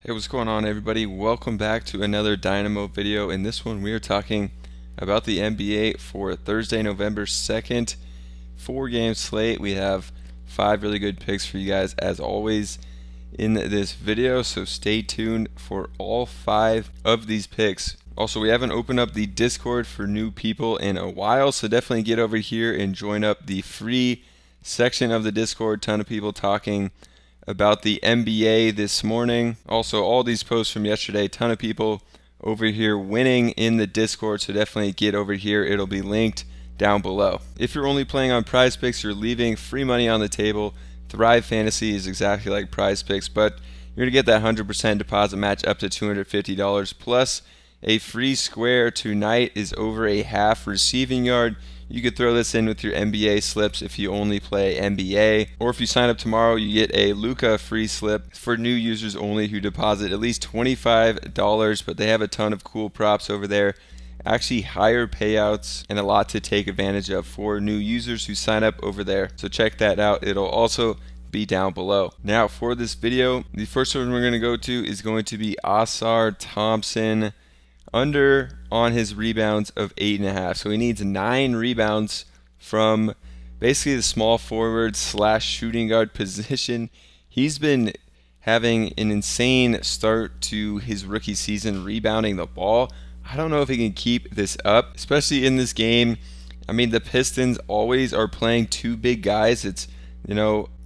Hey, what's going on, everybody? Welcome back to another Dynamo video. In this one, we are talking about the NBA for Thursday, November 2nd. 4-game slate. We have 5 really good picks for you guys, as always, in this video. So stay tuned for all 5 of these picks. Also, we haven't opened up the Discord for new people in a while, so definitely get over here and join up the free section of the Discord. Ton of people talking about the NBA this morning. Also, all these posts from yesterday, ton of people over here winning in the Discord, so definitely get over here. It'll be linked down below. If you're only playing on Prizepicks, you're leaving free money on the table. Thrive Fantasy is exactly like Prizepicks, but you're going to get that 100% deposit match up to $250, plus a free square tonight is over a half receiving yard. You could throw this in with your NBA slips if you only play NBA. Or if you sign up tomorrow, you get a Luka free slip for new users only who deposit at least $25. But they have a ton of cool props over there. Actually higher payouts and a lot to take advantage of for new users who sign up over there. So check that out. It'll also be down below. Now for this video, the first one we're going to go to is going to be Asar Thompson. Under on his rebounds of 8.5. So he needs 9 rebounds from basically the small forward / shooting guard position. He's been having an insane start to his rookie season rebounding the ball. I don't know if he can keep this up, especially in this game. I mean, the Pistons always are playing 2 big guys. It's,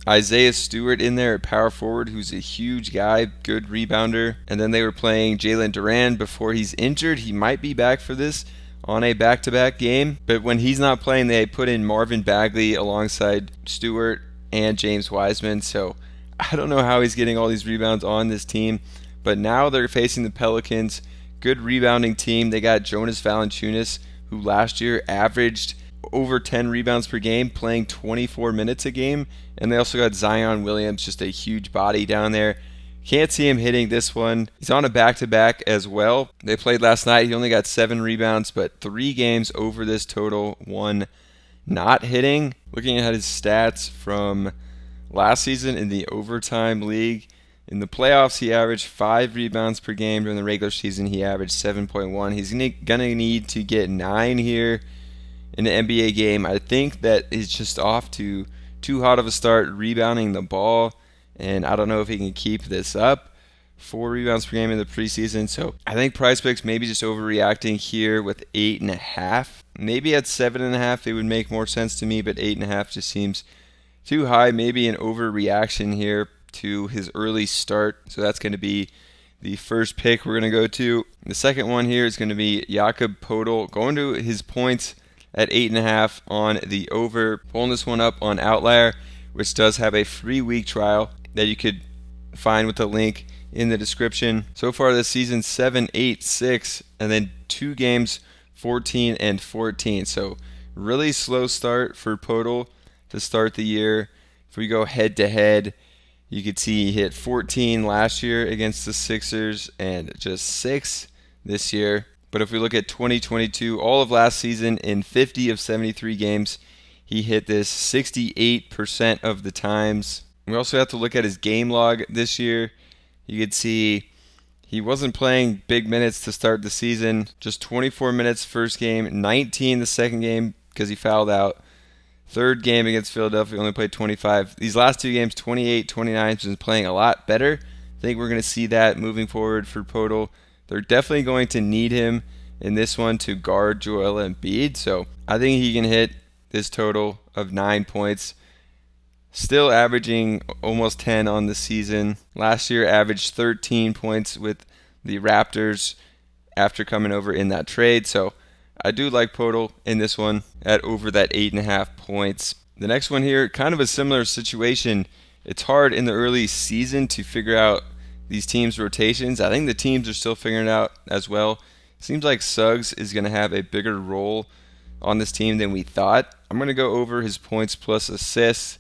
Isaiah Stewart in there at power forward, who's a huge guy, good rebounder. And then they were playing Jalen Duran before he's injured. He might be back for this on a back-to-back game. But when he's not playing, they put in Marvin Bagley alongside Stewart and James Wiseman. So I don't know how he's getting all these rebounds on this team. But now they're facing the Pelicans. Good rebounding team. They got Jonas Valanciunas, who last year averaged over 10 rebounds per game, playing 24 minutes a game. And they also got Zion Williams, just a huge body down there. Can't see him hitting this one. He's on a back-to-back as well. They played last night. He only got 7 rebounds, but 3 games over this total, 1 not hitting. Looking at his stats from last season in the overtime league, in the playoffs, he averaged 5 rebounds per game. During the regular season, he averaged 7.1. He's going to need to get 9 here in the NBA game. I think that is just off to too hot of a start rebounding the ball, and I don't know if he can keep this up. 4 rebounds per game in the preseason, so I think Prizepicks maybe just overreacting here with 8.5. Maybe at 7.5 it would make more sense to me, but 8.5 just seems too high. Maybe an overreaction here to his early start. So that's going to be the first pick we're going to go to. The second one here is going to be Yakob Poal, going to his points at 8.5 on the over. Pulling this one up on Outlier, which does have a free week trial that you could find with the link in the description. So far this season, 7, 8, 6, and then 2 games, 14 and 14. So really slow start for Poal to start the year. If we go head to head, you could see he hit 14 last year against the Sixers and just 6 this year. But if we look at 2022, all of last season, in 50 of 73 games, he hit this 68% of the times. We also have to look at his game log this year. You could see he wasn't playing big minutes to start the season. Just 24 minutes first game, 19 the second game because he fouled out. Third game against Philadelphia, only played 25. These last 2 games, 28, 29, he's been playing a lot better. I think we're going to see that moving forward for Poal. They're definitely going to need him in this one to guard Joel Embiid. So I think he can hit this total of 9 points. Still averaging almost 10 on the season. Last year averaged 13 points with the Raptors after coming over in that trade. So I do like Poal in this one at over that 8.5 points. The next one here, kind of a similar situation. It's hard in the early season to figure out these teams' rotations. I think the teams are still figuring it out as well. Seems like Suggs is going to have a bigger role on this team than we thought. I'm going to go over his points plus assists.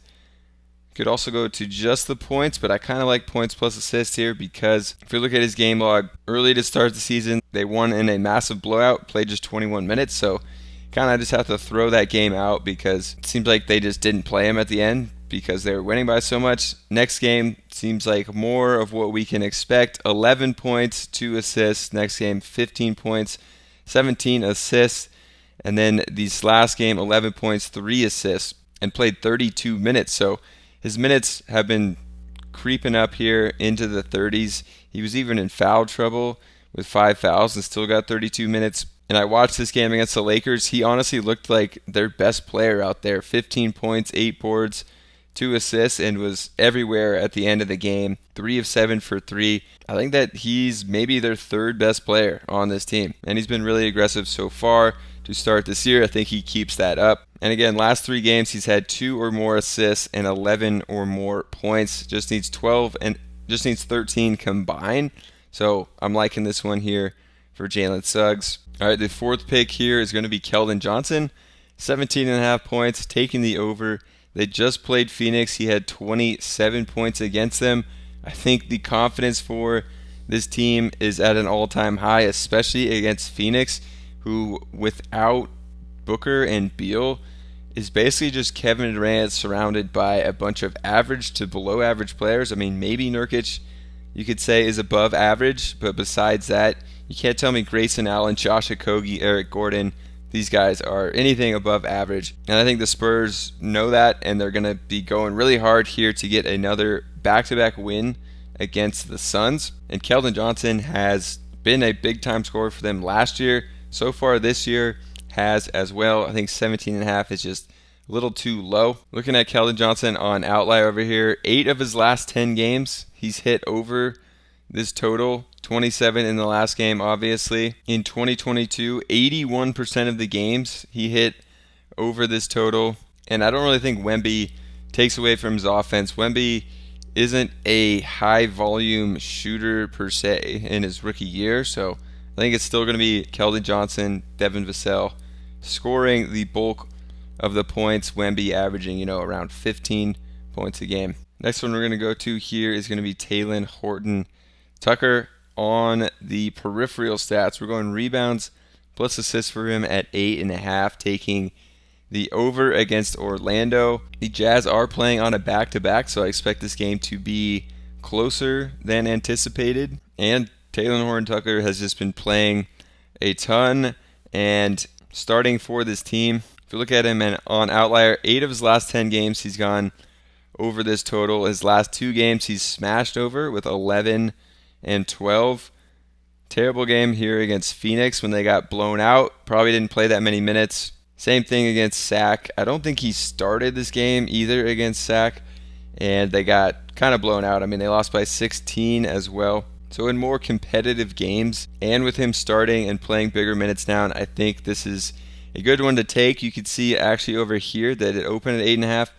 Could also go to just the points, but I kind of like points plus assists here because if you look at his game log, early to start the season, they won in a massive blowout, played just 21 minutes, so kind of just have to throw that game out because it seems like they just didn't play him at the end. because they're winning by so much. Next game seems like more of what we can expect. 11 points, 2 assists. Next game, 15 points, 17 assists. And then this last game, 11 points, 3 assists, and played 32 minutes. So his minutes have been creeping up here into the 30s. He was even in foul trouble with 5 fouls and still got 32 minutes. And I watched this game against the Lakers. He honestly looked like their best player out there. 15 points, 8 boards, 2 assists, and was everywhere at the end of the game. 3 of 7 for 3. I think that he's maybe their third best player on this team. And he's been really aggressive so far to start this year. I think he keeps that up. And again, last 3 games, he's had 2 or more assists and 11 or more points. Just needs 12 and just needs 13 combined. So I'm liking this one here for Jayen Suggs. All right, the fourth pick here is going to be Kellin Johnson. 17.5 points, taking the over. They just played Phoenix. He had 27 points against them. I think the confidence for this team is at an all-time high, especially against Phoenix, who without Booker and Beal is basically just Kevin Durant surrounded by a bunch of average to below average players. I mean, maybe Nurkic, you could say, is above average, but besides that, you can't tell me Grayson Allen, Josh Okogie, Eric Gordon, these guys are anything above average. And I think the Spurs know that, and they're going to be going really hard here to get another back-to-back win against the Suns. And Kellin Johnson has been a big-time scorer for them last year. So far this year has as well. I think 17.5 is just a little too low. Looking at Kellin Johnson on Outlier over here, 8 of his last 10 games, he's hit over this total. 27 in the last game, obviously. In 2022, 81% of the games he hit over this total. And I don't really think Wemby takes away from his offense. Wemby isn't a high-volume shooter per se in his rookie year, so I think it's still going to be Kellin Johnson, Devin Vassell scoring the bulk of the points. Wemby averaging, around 15 points a game. Next one we're going to go to here is going to be Talen Horton-Tucker. On the peripheral stats, we're going rebounds plus assists for him at 8.5, taking the over against Orlando. The Jazz are playing on a back-to-back, so I expect this game to be closer than anticipated. And Talen Horton-Tucker has just been playing a ton and starting for this team. If you look at him on Outlier, 8 of his last 10 games he's gone over this total. His last 2 games he's smashed over with 11 and 12. Terrible game here against Phoenix when they got blown out. Probably didn't play that many minutes. Same thing against Sac. I don't think he started this game either against Sac, and they got kind of blown out. I mean, they lost by 16 as well. So in more competitive games, and with him starting and playing bigger minutes now, I think this is a good one to take. You could see actually over here that it opened at 8.5,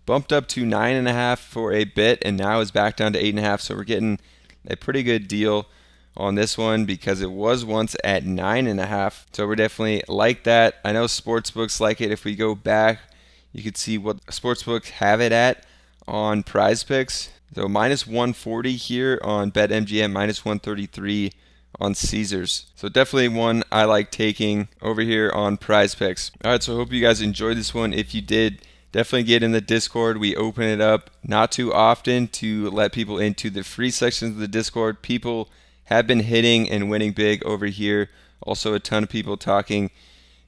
bumped up to 9.5 for a bit, and now is back down to 8.5. So we're getting a pretty good deal on this one because it was once at 9.5. So we're definitely like that. I know sportsbooks like it. If we go back, you can see what sportsbooks have it at on Prizepicks. So minus 140 here on BetMGM, minus 133 on Caesars. So definitely one I like taking over here on Prizepicks. All right, so I hope you guys enjoyed this one. If you did, definitely get in the Discord. We open it up not too often to let people into the free sections of the Discord. People have been hitting and winning big over here. Also a ton of people talking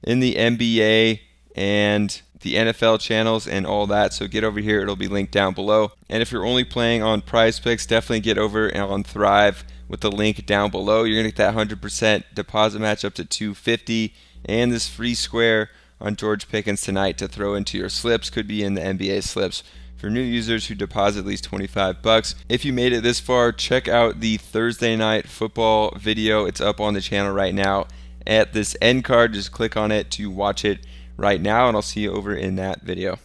in the NBA and the NFL channels and all that. So get over here. It'll be linked down below. And if you're only playing on Prizepicks, definitely get over on Thrive with the link down below. You're going to get that 100% deposit match up to $250 and this free square on George Pickens tonight to throw into your slips. Could be in the NBA slips for new users who deposit at least $25. If you made it this far, check out the Thursday night football video. It's up on the channel right now at this end card. Just click on it to watch it right now, and I'll see you over in that video.